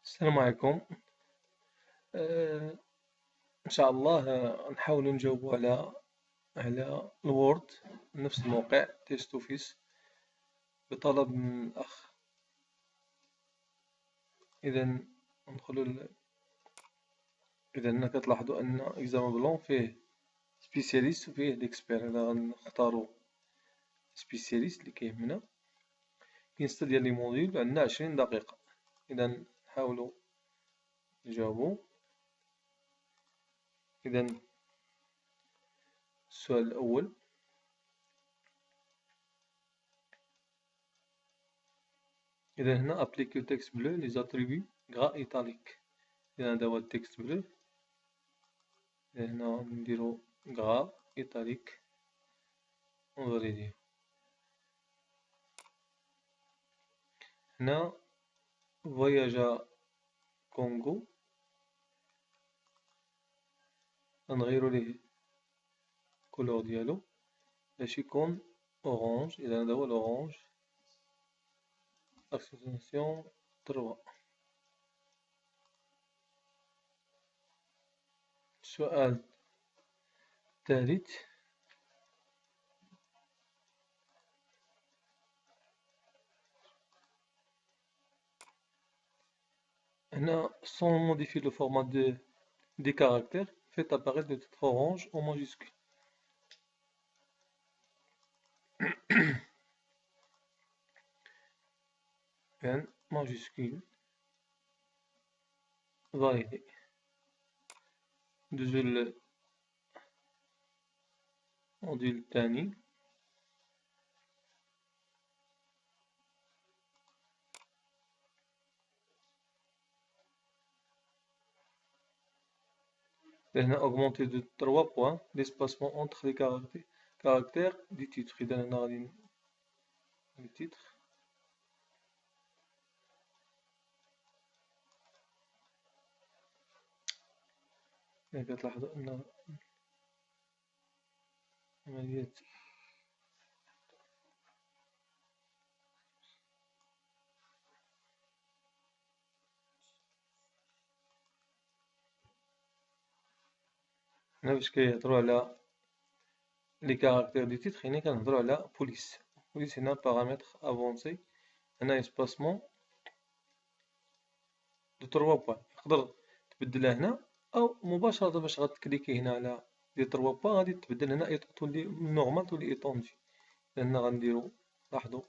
السلام عليكم. إن شاء الله نحاول نجاوب على الوورد، نفس الموقع تيست أوفيس بطلب من الأخ. إذا ندخلو إذا هنا كتلاحظو أن إكزامان بلون فيه سبيسياليست وفيه ليكسبير. إذا غنختارو سبيسياليست لي كيهمنا، كاين 6 ديال لي موديول، عندنا 20 دقيقة. إذا نحاولو نجاوبو. إذا السؤال الأول، إذا هنا أبليكي تكست بلو لي زاتريبي غرا إيطاليك. إذا هذا هو التكست بلو. هنا نديرو غرا إيطاليك ونفاليديو. هنا فواياجا كونغو غنغيرو ليه الكولور ديالو باش يكون أورانج. إذا هذا هو الأورانج. أكسنسيون 3. السؤال الثالث، هنا sans modifier le format des caractères, faites apparaître le titre orange en majuscule. N majuscule validé. ندوزو للموديول الثاني. هنا augmenter de 3 points l'espacement entre les caractères du titre. إذا هنا غادي التيتر. إذا كتلاحظوا أن عملية هنا باش كيهضرو على لي كاركتير دي تيتر، هنا كنهضرو على بوليس. بوليس هنا بارامتر افونسي. هنا اسباسمون دو 3 بوان. تقدر تبدلها هنا أو مباشرة باش غتكليكي هنا على لي 3 بوان غادي تبدل هنا تولي نورمال، تولي ايطوندي. هنا غنديرو، لاحظو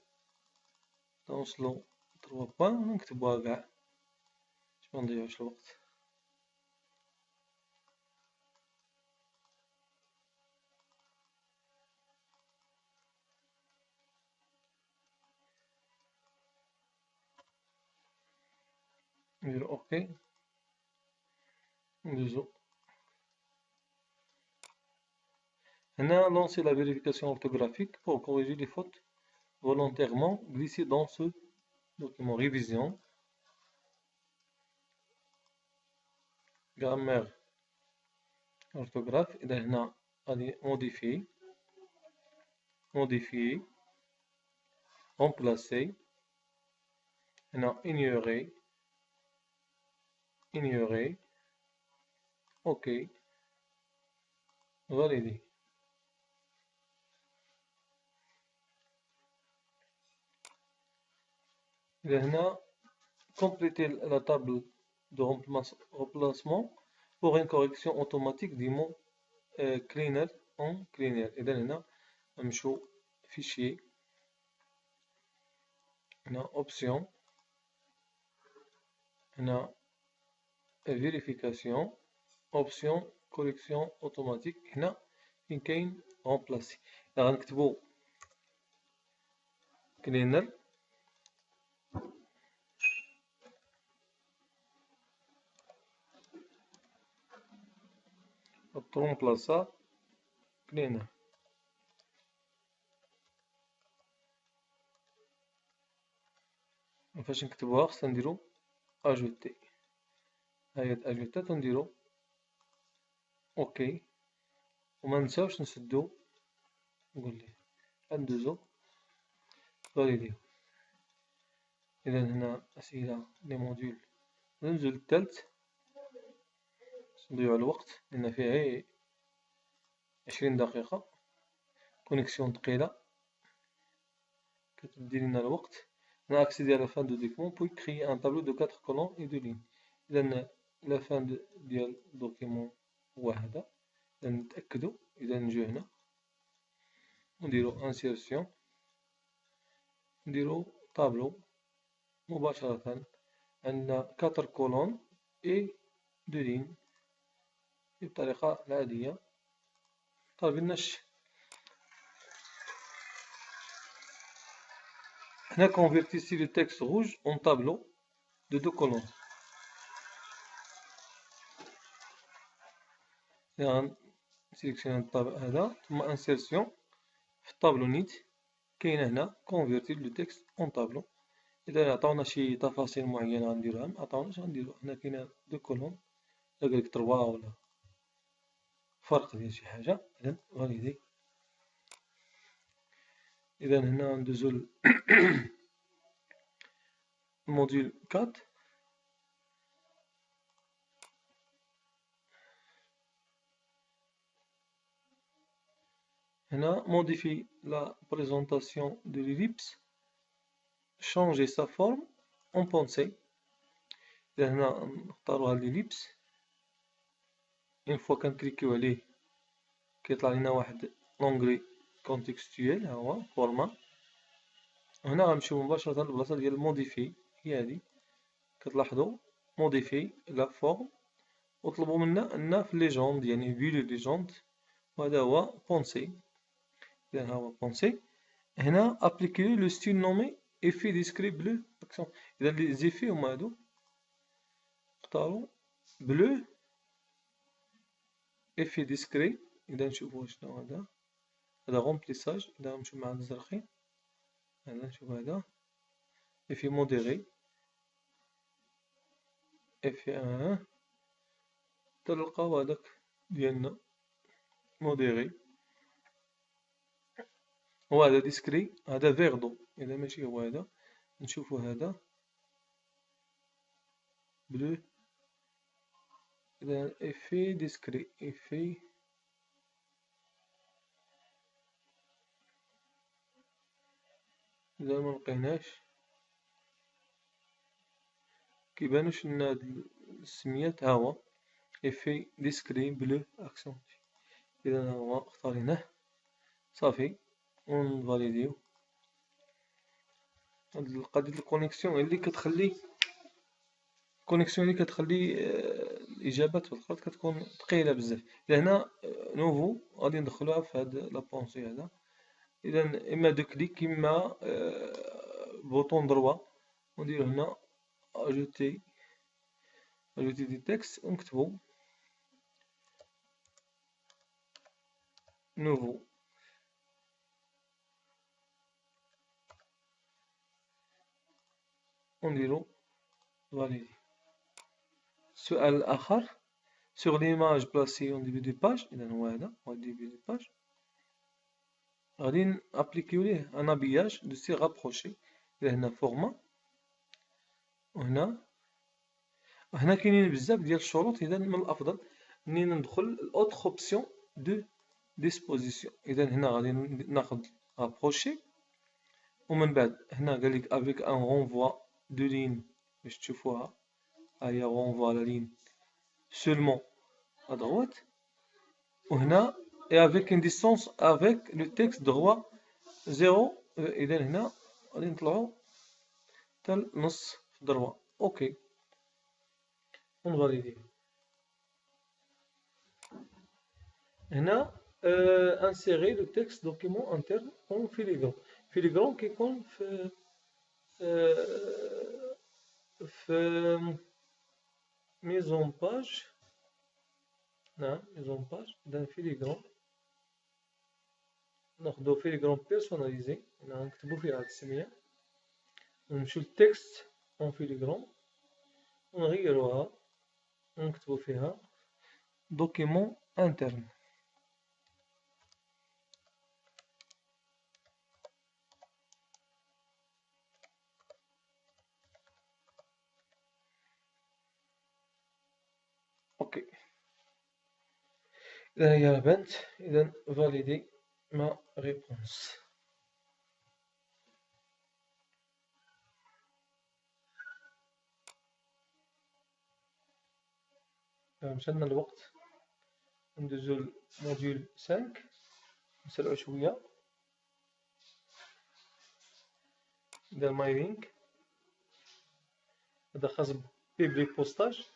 نوصلو 3 بوان ونكتبوها كاع باش منضيعوش الوقت. نديرو اوكي ندوزو. هنا lancer la vérification orthographique pour corriger les fautes volontairement glissées dans ce document. Révision, grammaire, orthographe. إذا هنا غادي modifier, remplacer. هنا ignorer, ok, valider. إذا هنا compléter la table de remplacement pour une correction automatique du mot cleaner en cleaner. إذا هنا نمشو fichier، هنا option، هنا vérification، option correction automatique. هنا فين كاين remplacer. إذا غنكتبو cleaner remplacer cleaner. فاش نكتبوها خصنا نديرو اجوتي. هاهي اجوتات ونديرو اوكي وما نساوش نسدو. نقول ليه ندوزو فاليديو. اذا هنا اسئله لي موديول ننزل للتالت باش نضيعو الوقت لأن فيه غير 20 دقيقة، كونيكسيون تقيلة كتدي لينا الوقت. هنا accéder à la fin de document puis créer un tableau de 4 colonnes et 2 lignes. إذا لا فان ديال الدوكيمون هو هذا. إذا نتأكدو، إذا نجيو هنا ونديرو انسيرسيون، نديرو طابلو مباشرة. عندنا 4 كولون اي 2 لين بالطريقة العادية. طالبيناش هنا convertissez le texte rouge en tableau de 2 colonnes. يعني نسيليكسيوني الطابع هذا ثم انسيرسيون في الطابلو نيت. كاينة هنا convertir le texte en tableau. إذا عطاونا شي تفاصيل معينة غنديروها، معطاوناش غنديرو. هنا كاينة 2 كولون، إلا قالك 3 ولا فرق ديال شي حاجة، إذا فاليدي. إذا هنا ندوزو الموديل 4. هنا modifier la présentation de l'ellipse, changer sa forme en pensée. إذا هنا نختارو هاد l'ellipse. une fois كنكليكيو عليه كيطلع لينا واحد لونغري كونتكستويل، ها هو فورما. هنا غنمشيو مباشرة للبلاصة ديال موديفي، هي هادي كتلاحظو موديفي لا فورم، وطلبو منا أن في ليجوند يعني في لو ليجوند، وهذا هو بونسي. إذا ها هو بونسي. هنا ابليكيو لو ستيل نومي إفي ديسكري بلو أكسون. إذا لي زيفي هما هادو، اختارو بلو إفي ديسكري. إذا نشوفو شنو هذا، هذا غومبليساج. إذا نمشيو مع الزرقي، هذا نشوف هذا إفي موديري، إفي تلقاو هذاك ديالنا موديري، هو هذا ديسكري، هذا فيغدو. إذا ماشي هو هذا، نشوفو هذا بلو. إذا إفي ديسكري، إفي إذا ملقيناش كيبانوش لنا هاد السميات، ها هو إفي ديسكري بلو أكسونتي. إذا ها هو اختاريناه صافي ونفاليديو. هاد قضية الكونيكسيون هي اللي كتخلي الكونيكسيون اللي كتخلي الإجابات في الخط كتكون ثقيلة بزاف. إذا هنا نوفو غادي ندخلوها في هاد لابونسي هذا. إذا إما دو كليك إما بوطون دروا، ونديرو هنا أجوتي دي تكست ونكتبو نوفو. ونديرو فاليدي. السؤال الآخر sur l'image placée en début de page. إذا هو هذا هو début de page. غادي نابليكيو ليه ان ابياج دو ستيل رابروشي. إذا هنا فورما، وهنا كاينين بزاف ديال الشروط. إذا من الأفضل أني ندخل الأوتر أوبسيون دو ديسبوزيسيون. إذا هنا غادي ناخد رابروشي، ومن بعد هنا قالك افيك ان رونفوا دو لين باش تشوفوها. ها هي رونفوا لا لين سولمون à droite. وهنا et avec une distance avec le texte droit 0. إذا هنا غادي نطلعو حتى النص في دروا. أوكي ونفاليدي. هنا انسيغي لو تكست دوكيمون انترن اون فيليغرون. فيليغرون كيكون في ميزون باج. نعم ميزون باج. إذا فيليغرون ناخدو فيليغرون بيرسوناليزي. هنا نكتبو فيها هاد السمية، ونمشيو للتكست اون فيليغرون ونغيروها ونكتبو فيها دوكيمون انترن. اوكي. اذا هي بنت، اذا فاليدي ما ريبونس. مشان الوقت ندوزو الموديول 5، نسرعو شوية. دار مايلينغ، هذا خاص ببليك بوستاج.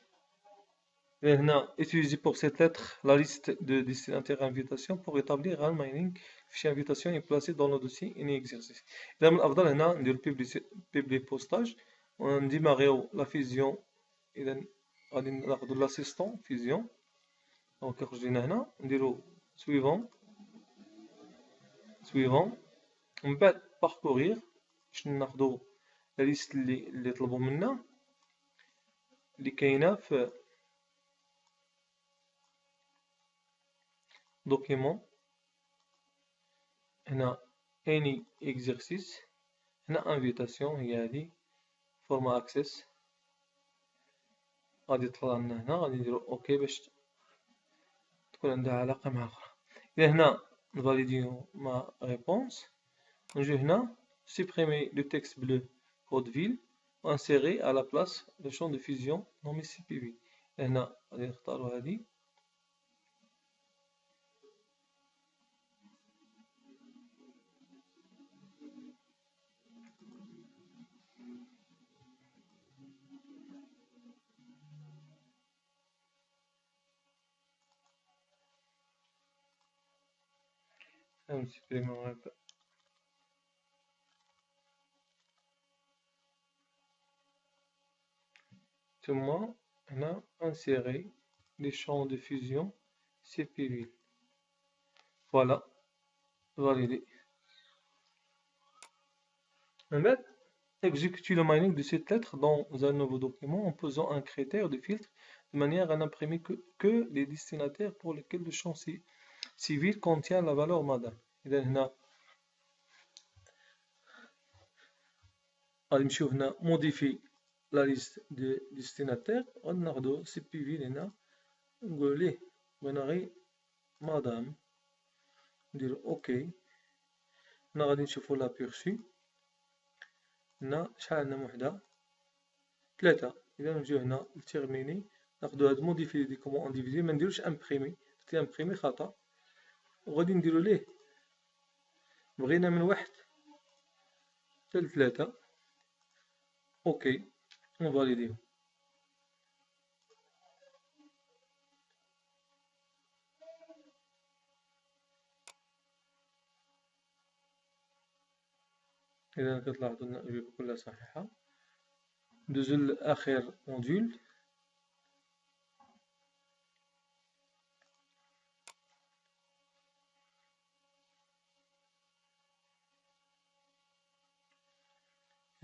هنا utiliser pour cette lettre la liste de destinataires invitation pour établir un mailing. fichier invitation est placé dans le dossier ini exercice. إذا من الأفضل هنا ندير public postage ونديماغيو لا فيزيون. إذا غادي ناخدو لاسيستون فيزيون، دونك كيخرج لينا هنا نديرو suivant ومن بعد parcourir باش ناخدو لا ليست اللي طلبو منا اللي كاينة في document. هنا any exercice، هنا invitation هي هادي format access، غادي تطلع لنا هنا، غادي نديرو اوكي باش تكون عندها علاقة مع أخرى. إذا هنا نفاليديو ما ريبونس، نجيو هنا supprimer le texte bleu code ville و insérer à la place le champ de fusion nommé CPV. هنا غادي نختارو هادي. نسبريمو ثم هنا insérer les champs de fusion CPV. Voilà, validé. En fait, exécuter le mining de cette lettre dans un nouveau document en posant un critère de filtre de manière à n'imprimer que les destinataires pour lesquels le champ civil contient la valeur madame. إذا هنا غادي نمشيو هنا modifier la liste de destinataires، غادي ناخدو CPV هنا نقولو ليه بغينا غير مدام، نديرو اوكي. هنا غادي نشوفو لابيرسي، هنا شحال عندنا وحدة 3. إذا نجيو هنا لتيرميني ناخدو هاد موديفي لي دوكومون انديفيدويل، منديروش امبريمي، درت امبريمي خطأ، وغادي نديرو ليه بغينا من 1 حتى ل 3. اوكي نفاليديو. إذا كتلاحظو أن الأجوبة كلها صحيحة. ندوزو لآخر موديول.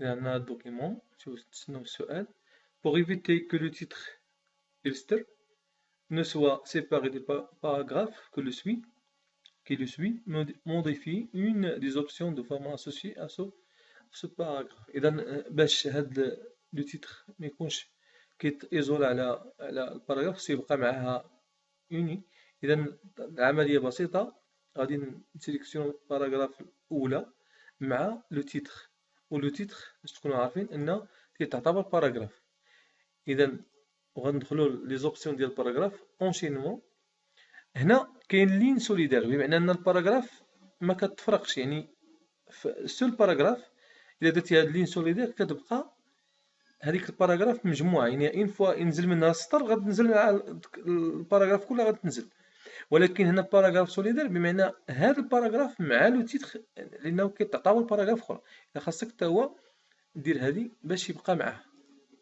إذا عندنا هاد الدوكيمون، نمشيو نتسناو السؤال. Pour éviter que le titre illustre ne soit séparé des paragraphes qui le suit, modifie une des options de format associées à ce paragraphe. إذا باش هاد لو تيتر ميكونش كيتيزولا على الباراغراف، خصو يبقى معاها اوني. إذا العملية بسيطة، غادي نسيليكسيونو الباراغراف الأولى مع لو تيتر، و لو تيتر باش تكونو عارفين أن كيتعتبر باراغراف. إذا وغندخلو لي زوبسيون ديال الباراغراف اونشينمون. هنا كاين لين سوليدير، بمعنى أن الباراغراف ما كتفرقش، يعني في سول باراغراف إلا درتي هاد لين سوليدير كتبقى هذيك الباراغراف مجموعة، يعني إن فوا ينزل منها سطر غتنزل مع الباراغراف كلها غتنزل. ولكن هنا باراغراف سوليدير بمعنى هذا الباراغراف مع لو تيتر، لأنه كيتعتبر باراغراف أخرى. إذا خاصك حتى هو دير هادي باش يبقى معاه،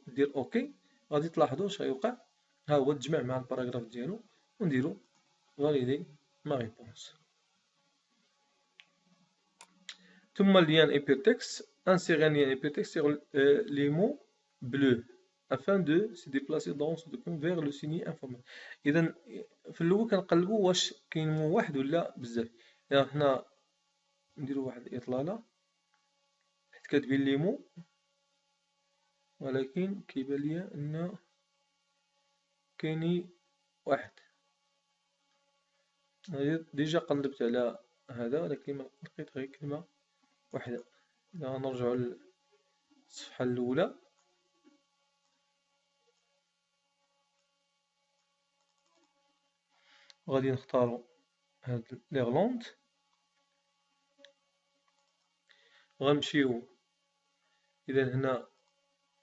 دير أوكي. غادي تلاحظوا اش غيوقع، ها هو تجمع مع الباراغراف ديالو، ونديرو فاليدي ما ريبونس. ثم lien hypertexte, insérer un lien hypertexte sur les mots bleus afin de se déplacer dans ce document vers le signé informel. إذا في الأول كنقلبو واش كاين مو واحد ولا بزاف. إذا حنا نديرو واحد الإطلالة حيت كتبين لي مو، ولكن كيبان ليا أن كاينين واحد. ديجا قلبت على هذا ولكن لقيت غير كلمة واحدة. إذا نرجعو للصفحة الأولى، غادي نختارو هاد ليغلوند، غنمشيو إذا هنا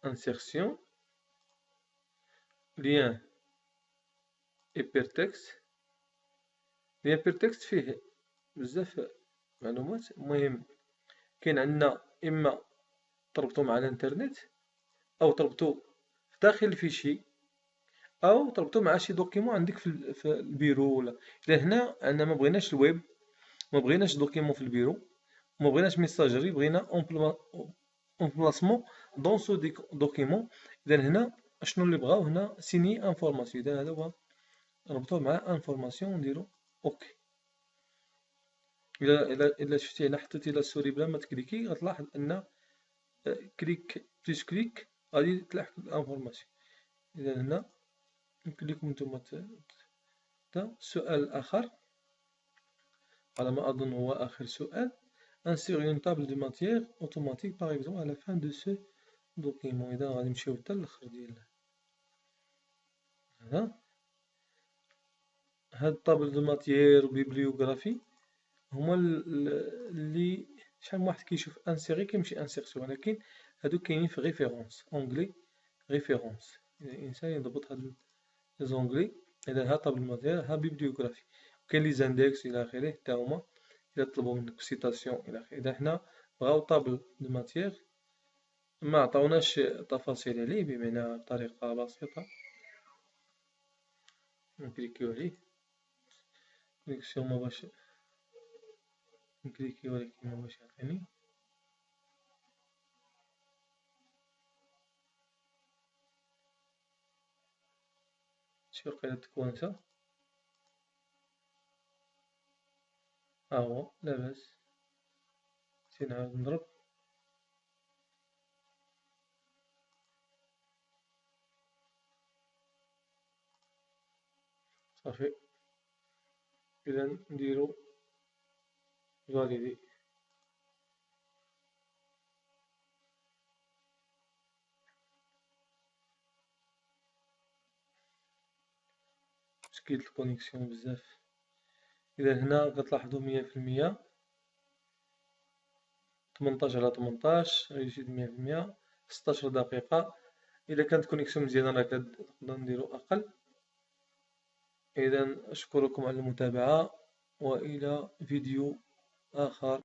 انسيرسيون، ليان إيبرتكست. ليان إيبرتكست فيه بزاف معلومات. المهم كاين عندنا إما تربطو مع الانترنت، أو تربطو في داخل الفيشي، أو تربطو مع شي دوكيمون عندك في البيرو. ولا إذا هنا عندنا مبغيناش الويب، مبغيناش دوكيمون في البيرو، مبغيناش ميساجري، بغينا امبلاسمون دون سو دوكيمون. إذا هنا اشنو اللي بغاو هنا؟ سيني انفورماسيون. إذا هذا هو نربطوه مع انفورماسيون ونديرو اوكي. إلا شفتي هنا حطيتي لا السوري بلا ما تكليكي، غتلاحظ أن كليك بليس كليك غادي تلاحق الانفورماسيون. إذا هنا يمكن لكم نتوما السؤال الآخر على ما أظن هو آخر سؤال. Insère une table de matière automatique par exemple à la fin de ce document. إذا غادي نمشيو حتى الآخر ديال هذا. هاد طابل دو ماتيير وبيبليوغرافي هما اللي شحال من واحد كيشوف انسيغي كيمشي انسيرسيون، ولكن هادو كاينين في ريفيرونس اونغلي. ريفيرونس إذا الإنسان يضبط هاد لي زونغلي. إذا ها طابل ماتيير، ها بيبليوغرافي، كاين لي زاندكس إلى آخره حتى هما إلا طلبو منك سيتاسيون إلى آخره. إذا حنا بغاو طابل دو ماتيير ما عطاوناش تفاصيل عليه، بمعنى بطريقة بسيطة نكليكيو عليه، كونيكسيون مباشر، نكليكيو ولكن مباشر يعطيني. شي وقيلا تكوانسا، ها هو لاباس. نعاود نضرب، صافي. إذا نديرو فاليدي. مشكلة الكونيكسيون بزاف. إذا هنا كتلاحظو 100%، 18 على 18 غيزيد 100%، 16 دقيقة. إذا كانت كونيكسيون مزيانة راه نقدر نديرو أقل. إذا أشكركم على المتابعة، وإلى فيديو آخر.